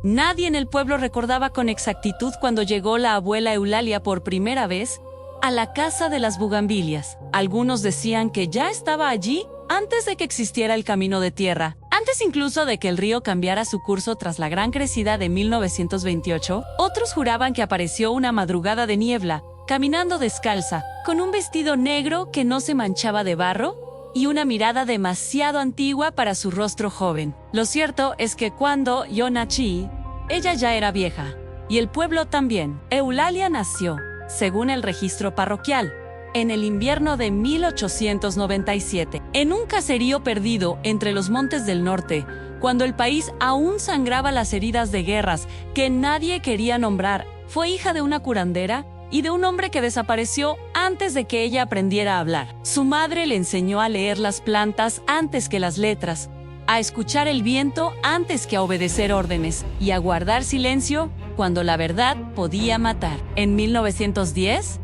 Nadie en el pueblo recordaba con exactitud cuando llegó la abuela Eulalia por primera vez a la casa de las bugambilias. Algunos decían que ya estaba allí antes de que existiera el camino de tierra, antes incluso de que el río cambiara su curso tras la gran crecida de 1928. Otros juraban que apareció una madrugada de niebla, caminando descalza, con un vestido negro que no se manchaba de barro y una mirada demasiado antigua para su rostro joven. Lo cierto es que cuando yo nací, ella ya era vieja, y el pueblo también. Eulalia nació, según el registro parroquial, en el invierno de 1897, en un caserío perdido entre los montes del norte, cuando el país aún sangraba las heridas de guerras que nadie quería nombrar. Fue hija de una curandera y de un hombre que desapareció antes de que ella aprendiera a hablar. Su madre le enseñó a leer las plantas antes que las letras, a escuchar el viento antes que a obedecer órdenes y a guardar silencio cuando la verdad podía matar. En 1910,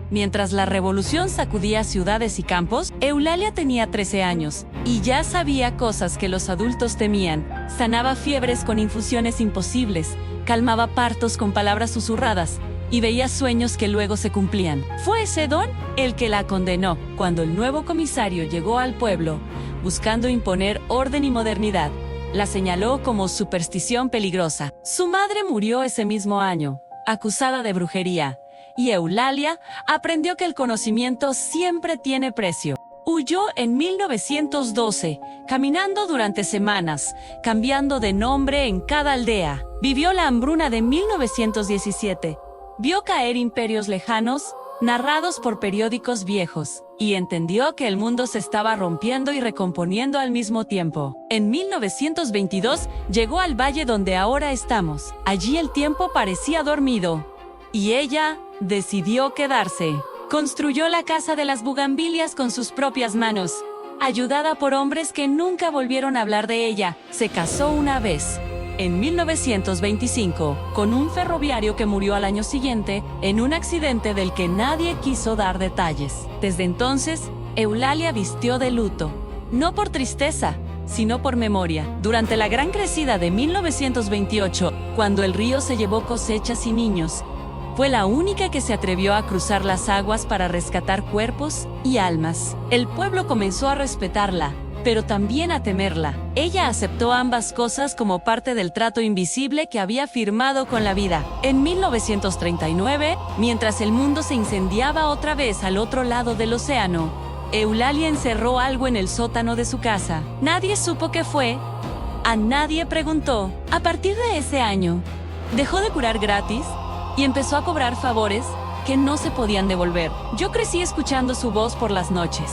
mientras la revolución sacudía ciudades y campos, Eulalia tenía 13 años y ya sabía cosas que los adultos temían. Sanaba fiebres con infusiones imposibles, calmaba partos con palabras susurradas y veía sueños que luego se cumplían. Fue ese don el que la condenó cuando el nuevo comisario llegó al pueblo buscando imponer orden y modernidad. La señaló como superstición peligrosa. Su madre murió ese mismo año, acusada de brujería, y Eulalia aprendió que el conocimiento siempre tiene precio. Huyó en 1912, caminando durante semanas, cambiando de nombre en cada aldea. Vivió la hambruna de 1917. Vio caer imperios lejanos, narrados por periódicos viejos, y entendió que el mundo se estaba rompiendo y recomponiendo al mismo tiempo. En 1922 llegó al valle donde ahora estamos. Allí el tiempo parecía dormido, y ella decidió quedarse. Construyó la casa de las bugambilias con sus propias manos, ayudada por hombres que nunca volvieron a hablar de ella. Se casó una vez, en 1925, con un ferroviario que murió al año siguiente en un accidente del que nadie quiso dar detalles. Desde entonces, Eulalia vistió de luto, no por tristeza, sino por memoria. Durante la gran crecida de 1928, cuando el río se llevó cosechas y niños, fue la única que se atrevió a cruzar las aguas para rescatar cuerpos y almas. El pueblo comenzó a respetarla, pero también a temerla. Ella aceptó ambas cosas como parte del trato invisible que había firmado con la vida. En 1939, mientras el mundo se incendiaba otra vez al otro lado del océano, Eulalia encerró algo en el sótano de su casa. Nadie supo qué fue, a nadie preguntó. A partir de ese año, dejó de curar gratis y empezó a cobrar favores que no se podían devolver. Yo crecí escuchando su voz por las noches,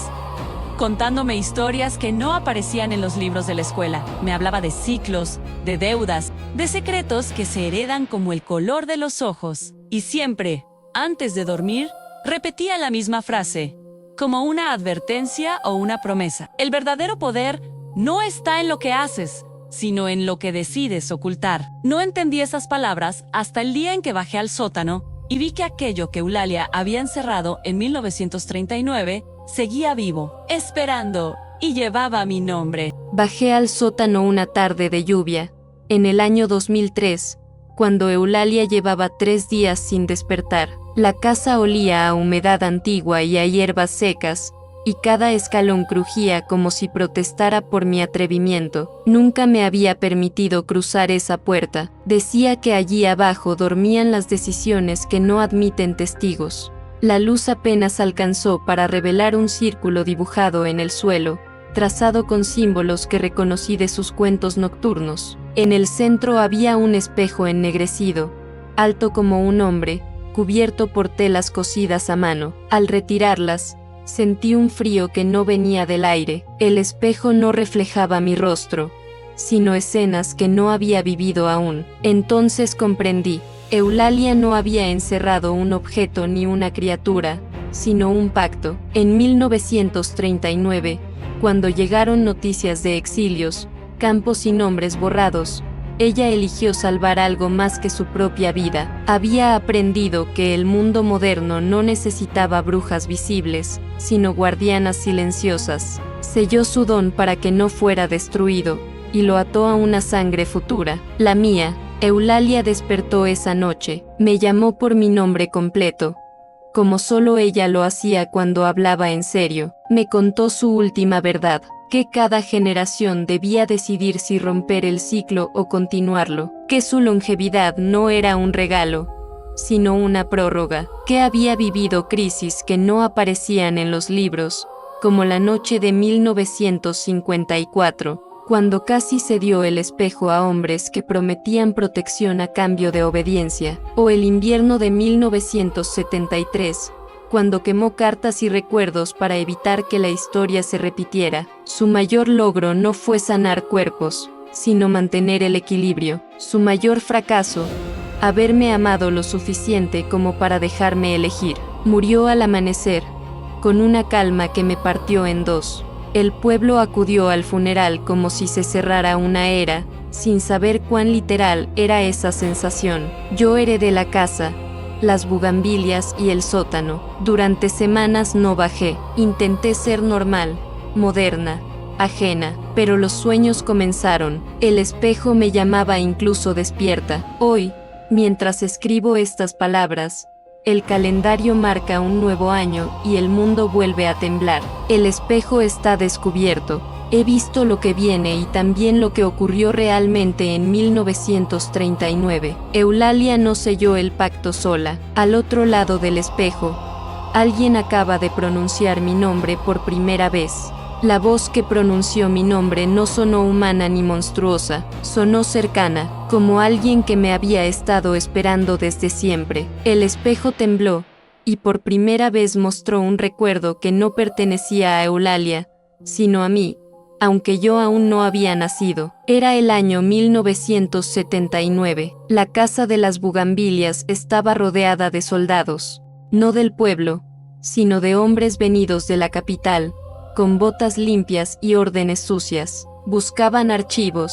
contándome historias que no aparecían en los libros de la escuela. Me hablaba de ciclos, de deudas, de secretos que se heredan como el color de los ojos. Y siempre, antes de dormir, repetía la misma frase, como una advertencia o una promesa. El verdadero poder no está en lo que haces, sino en lo que decides ocultar. No entendí esas palabras hasta el día en que bajé al sótano y vi que aquello que Eulalia había encerrado en 1939 seguía vivo, esperando, y llevaba mi nombre. Bajé al sótano una tarde de lluvia, en el año 2003, cuando Eulalia llevaba 3 días sin despertar. La casa olía a humedad antigua y a hierbas secas, y cada escalón crujía como si protestara por mi atrevimiento. Nunca me había permitido cruzar esa puerta. Decía que allí abajo dormían las decisiones que no admiten testigos. La luz apenas alcanzó para revelar un círculo dibujado en el suelo, trazado con símbolos que reconocí de sus cuentos nocturnos. En el centro había un espejo ennegrecido, alto como un hombre, cubierto por telas cosidas a mano. Al retirarlas, sentí un frío que no venía del aire. El espejo no reflejaba mi rostro, sino escenas que no había vivido aún. Entonces comprendí. Eulalia no había encerrado un objeto ni una criatura, sino un pacto. En 1939, cuando llegaron noticias de exilios, campos y nombres borrados, ella eligió salvar algo más que su propia vida. Había aprendido que el mundo moderno no necesitaba brujas visibles, sino guardianas silenciosas. Selló su don para que no fuera destruido, y lo ató a una sangre futura, la mía, Eulalia despertó esa noche, me llamó por mi nombre completo, como solo ella lo hacía cuando hablaba en serio. Me contó su última verdad, que cada generación debía decidir si romper el ciclo o continuarlo, que su longevidad no era un regalo, sino una prórroga, que había vivido crisis que no aparecían en los libros, como la noche de 1954, cuando casi se dio el espejo a hombres que prometían protección a cambio de obediencia, o el invierno de 1973, cuando quemó cartas y recuerdos para evitar que la historia se repitiera. Su mayor logro no fue sanar cuerpos, sino mantener el equilibrio. Su mayor fracaso, haberme amado lo suficiente como para dejarme elegir. Murió al amanecer, con una calma que me partió en dos. El pueblo acudió al funeral como si se cerrara una era, sin saber cuán literal era esa sensación. Yo heredé la casa, las bugambilias y el sótano. Durante semanas no bajé. Intenté ser normal, moderna, ajena, pero los sueños comenzaron. El espejo me llamaba incluso despierta. Hoy, mientras escribo estas palabras, el calendario marca un nuevo año y el mundo vuelve a temblar. El espejo está descubierto. He visto lo que viene y también lo que ocurrió realmente en 1939. Eulalia no selló el pacto sola. Al otro lado del espejo, alguien acaba de pronunciar mi nombre por primera vez. La voz que pronunció mi nombre no sonó humana ni monstruosa, sonó cercana, como alguien que me había estado esperando desde siempre. El espejo tembló, y por primera vez mostró un recuerdo que no pertenecía a Eulalia, sino a mí, aunque yo aún no había nacido. Era el año 1979. La casa de las bugambilias estaba rodeada de soldados, no del pueblo, sino de hombres venidos de la capital, con botas limpias y órdenes sucias. Buscaban archivos,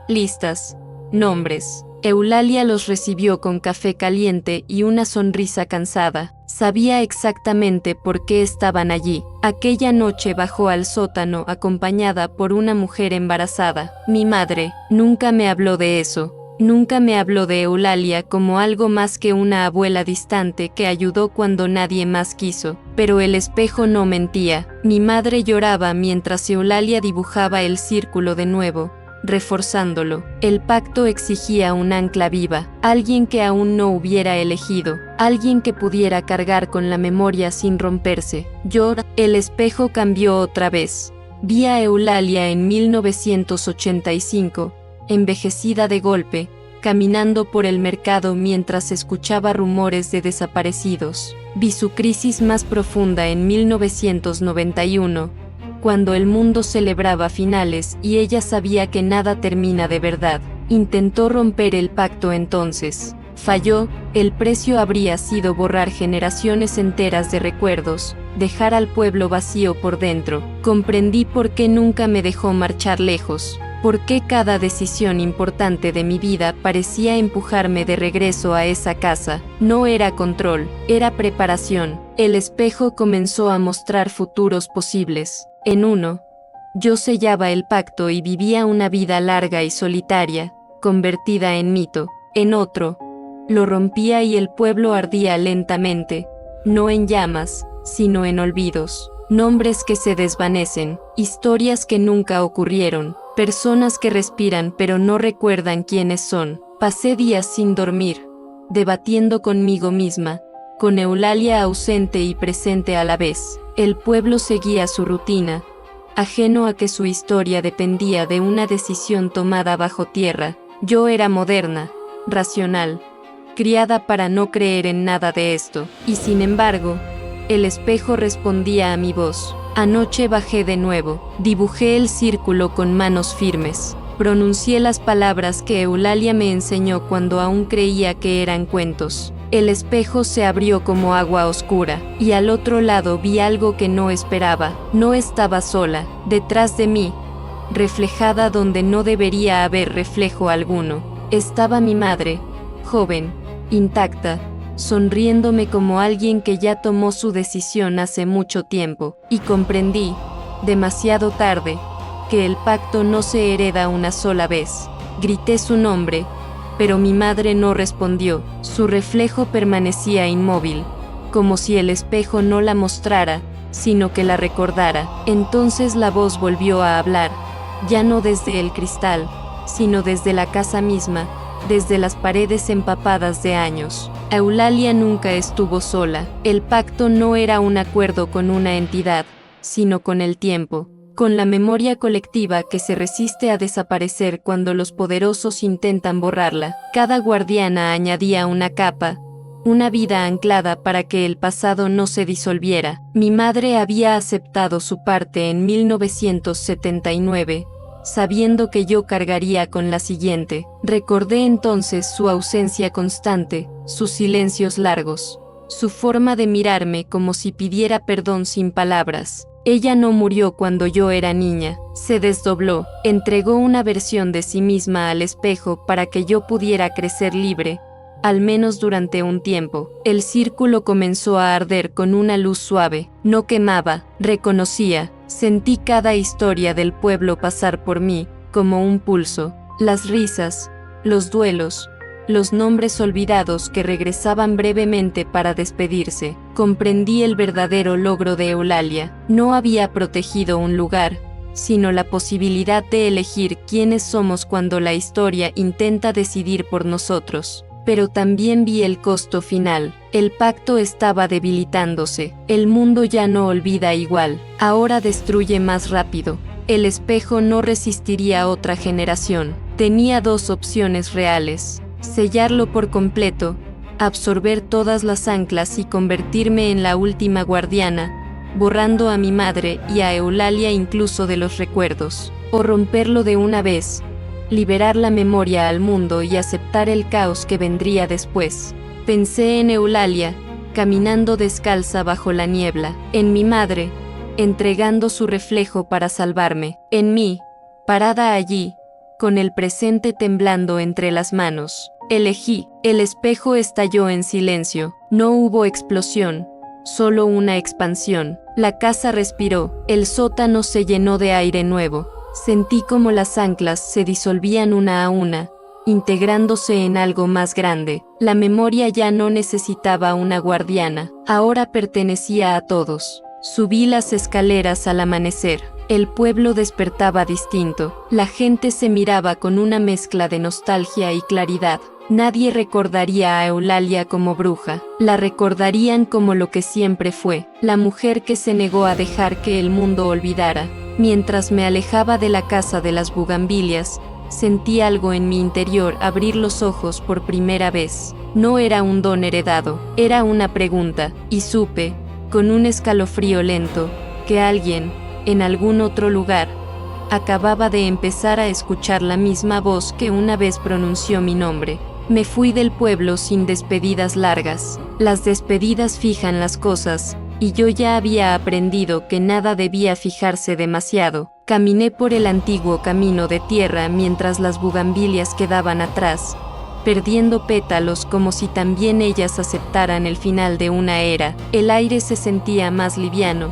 listas, nombres. Eulalia los recibió con café caliente y una sonrisa cansada. Sabía exactamente por qué estaban allí. Aquella noche bajó al sótano acompañada por una mujer embarazada. Mi madre nunca me habló de eso. Nunca me habló de Eulalia como algo más que una abuela distante que ayudó cuando nadie más quiso. Pero el espejo no mentía. Mi madre lloraba mientras Eulalia dibujaba el círculo de nuevo, reforzándolo. El pacto exigía un ancla viva, alguien que aún no hubiera elegido, alguien que pudiera cargar con la memoria sin romperse. El espejo cambió otra vez. Vi a Eulalia en 1985, envejecida de golpe, caminando por el mercado mientras escuchaba rumores de desaparecidos. Vi su crisis más profunda en 1991, cuando el mundo celebraba finales y ella sabía que nada termina de verdad. Intentó romper el pacto entonces. Falló. El precio habría sido borrar generaciones enteras de recuerdos, dejar al pueblo vacío por dentro. Comprendí por qué nunca me dejó marchar lejos. ¿Por qué cada decisión importante de mi vida parecía empujarme de regreso a esa casa? No era control, era preparación. El espejo comenzó a mostrar futuros posibles. En uno, yo sellaba el pacto y vivía una vida larga y solitaria, convertida en mito. En otro, lo rompía y el pueblo ardía lentamente, no en llamas, sino en olvidos. Nombres que se desvanecen, historias que nunca ocurrieron, personas que respiran pero no recuerdan quiénes son. Pasé días sin dormir, debatiendo conmigo misma, con Eulalia ausente y presente a la vez. El pueblo seguía su rutina, ajeno a que su historia dependía de una decisión tomada bajo tierra. Yo era moderna, racional, criada para no creer en nada de esto, y sin embargo, el espejo respondía a mi voz. Anoche bajé de nuevo, dibujé el círculo con manos firmes, pronuncié las palabras que Eulalia me enseñó cuando aún creía que eran cuentos. El espejo se abrió como agua oscura, y al otro lado vi algo que no esperaba. No estaba sola. Detrás de mí, reflejada donde no debería haber reflejo alguno, estaba mi madre, joven, intacta, sonriéndome como alguien que ya tomó su decisión hace mucho tiempo. Y comprendí, demasiado tarde, que el pacto no se hereda una sola vez. Grité su nombre, pero mi madre no respondió. Su reflejo permanecía inmóvil, como si el espejo no la mostrara, sino que la recordara. Entonces la voz volvió a hablar, ya no desde el cristal, sino desde la casa misma, desde las paredes empapadas de años. Eulalia nunca estuvo sola. El pacto no era un acuerdo con una entidad, sino con el tiempo, con la memoria colectiva que se resiste a desaparecer cuando los poderosos intentan borrarla. Cada guardiana añadía una capa, una vida anclada para que el pasado no se disolviera. Mi madre había aceptado su parte en 1979, sabiendo que yo cargaría con la siguiente. Recordé entonces su ausencia constante, sus silencios largos, su forma de mirarme como si pidiera perdón sin palabras. Ella no murió cuando yo era niña, se desdobló, entregó una versión de sí misma al espejo para que yo pudiera crecer libre, al menos durante un tiempo. El círculo comenzó a arder con una luz suave, no quemaba, reconocía. Sentí cada historia del pueblo pasar por mí, como un pulso, las risas, los duelos, los nombres olvidados que regresaban brevemente para despedirse. Comprendí el verdadero logro de Eulalia. No había protegido un lugar, sino la posibilidad de elegir quiénes somos cuando la historia intenta decidir por nosotros. Pero también vi el costo final. El pacto estaba debilitándose. El mundo ya no olvida igual. Ahora destruye más rápido. El espejo no resistiría a otra generación. Tenía dos opciones reales: sellarlo por completo, absorber todas las anclas y convertirme en la última guardiana, borrando a mi madre y a Eulalia incluso de los recuerdos, o romperlo de una vez, liberar la memoria al mundo y aceptar el caos que vendría después. Pensé en Eulalia, caminando descalza bajo la niebla, en mi madre, entregando su reflejo para salvarme, en mí, parada allí, con el presente temblando entre las manos. Elegí. El espejo estalló en silencio. No hubo explosión, solo una expansión. La casa respiró. El sótano se llenó de aire nuevo. Sentí como las anclas se disolvían una a una, integrándose en algo más grande. La memoria ya no necesitaba una guardiana, ahora pertenecía a todos. Subí las escaleras al amanecer. El pueblo despertaba distinto. La gente se miraba con una mezcla de nostalgia y claridad. Nadie recordaría a Eulalia como bruja. La recordarían como lo que siempre fue, la mujer que se negó a dejar que el mundo olvidara. Mientras me alejaba de la casa de las bugambilias, sentí algo en mi interior abrir los ojos por primera vez. No era un don heredado, era una pregunta, y supe, con un escalofrío lento, que alguien, en algún otro lugar, acababa de empezar a escuchar la misma voz que una vez pronunció mi nombre. Me fui del pueblo sin despedidas largas. Las despedidas fijan las cosas, y yo ya había aprendido que nada debía fijarse demasiado. Caminé por el antiguo camino de tierra mientras las bugambilias quedaban atrás, perdiendo pétalos como si también ellas aceptaran el final de una era. El aire se sentía más liviano,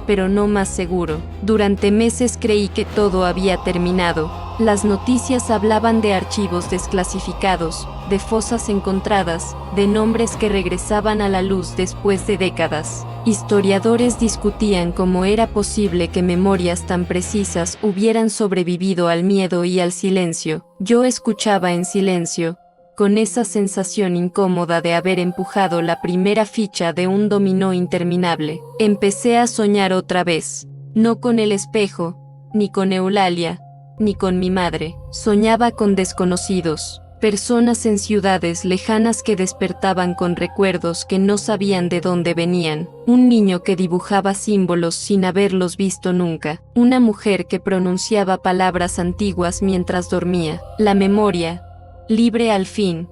pero no más seguro. Durante meses creí que todo había terminado. Las noticias hablaban de archivos desclasificados, de fosas encontradas, de nombres que regresaban a la luz después de décadas. Historiadores discutían cómo era posible que memorias tan precisas hubieran sobrevivido al miedo y al silencio. Yo escuchaba en silencio, con esa sensación incómoda de haber empujado la primera ficha de un dominó interminable. Empecé a soñar otra vez, no con el espejo, ni con Eulalia, ni con mi madre. Soñaba con desconocidos, personas en ciudades lejanas que despertaban con recuerdos que no sabían de dónde venían, un niño que dibujaba símbolos sin haberlos visto nunca, una mujer que pronunciaba palabras antiguas mientras dormía. La memoria, libre al fin,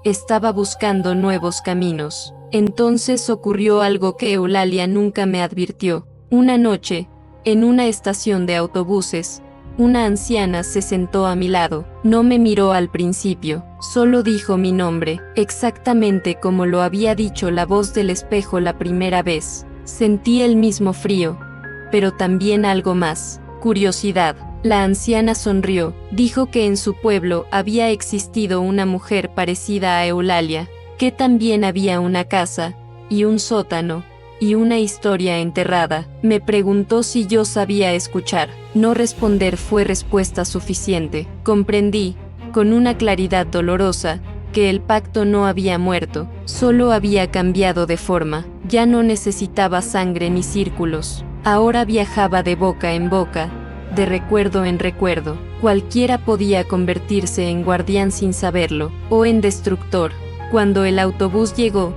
estaba buscando nuevos caminos. Entonces ocurrió algo que Eulalia nunca me advirtió. Una noche, en una estación de autobuses, una anciana se sentó a mi lado. No me miró al principio, solo dijo mi nombre, exactamente como lo había dicho la voz del espejo la primera vez. Sentí el mismo frío, pero también algo más, curiosidad. La anciana sonrió, dijo que en su pueblo había existido una mujer parecida a Eulalia, que también había una casa, y un sótano, y una historia enterrada. Me preguntó si yo sabía escuchar. No responder fue respuesta suficiente. Comprendí, con una claridad dolorosa, que el pacto no había muerto, solo había cambiado de forma. Ya no necesitaba sangre ni círculos. Ahora viajaba de boca en boca, de recuerdo en recuerdo. Cualquiera podía convertirse en guardián sin saberlo, o en destructor. Cuando el autobús llegó,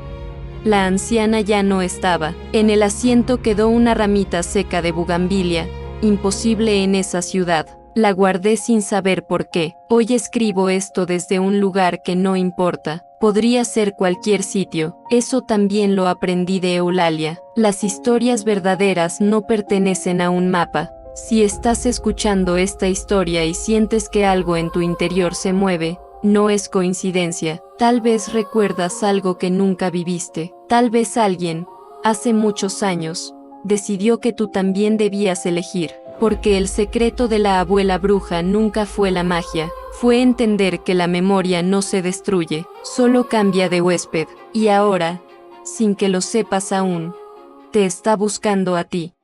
la anciana ya no estaba. En el asiento quedó una ramita seca de bugambilia, imposible en esa ciudad. La guardé sin saber por qué. Hoy escribo esto desde un lugar que no importa. Podría ser cualquier sitio. Eso también lo aprendí de Eulalia. Las historias verdaderas no pertenecen a un mapa. Si estás escuchando esta historia y sientes que algo en tu interior se mueve, no es coincidencia. Tal vez recuerdas algo que nunca viviste. Tal vez alguien, hace muchos años, decidió que tú también debías elegir. Porque el secreto de la abuela bruja nunca fue la magia, fue entender que la memoria no se destruye, solo cambia de huésped. Y ahora, sin que lo sepas aún, te está buscando a ti.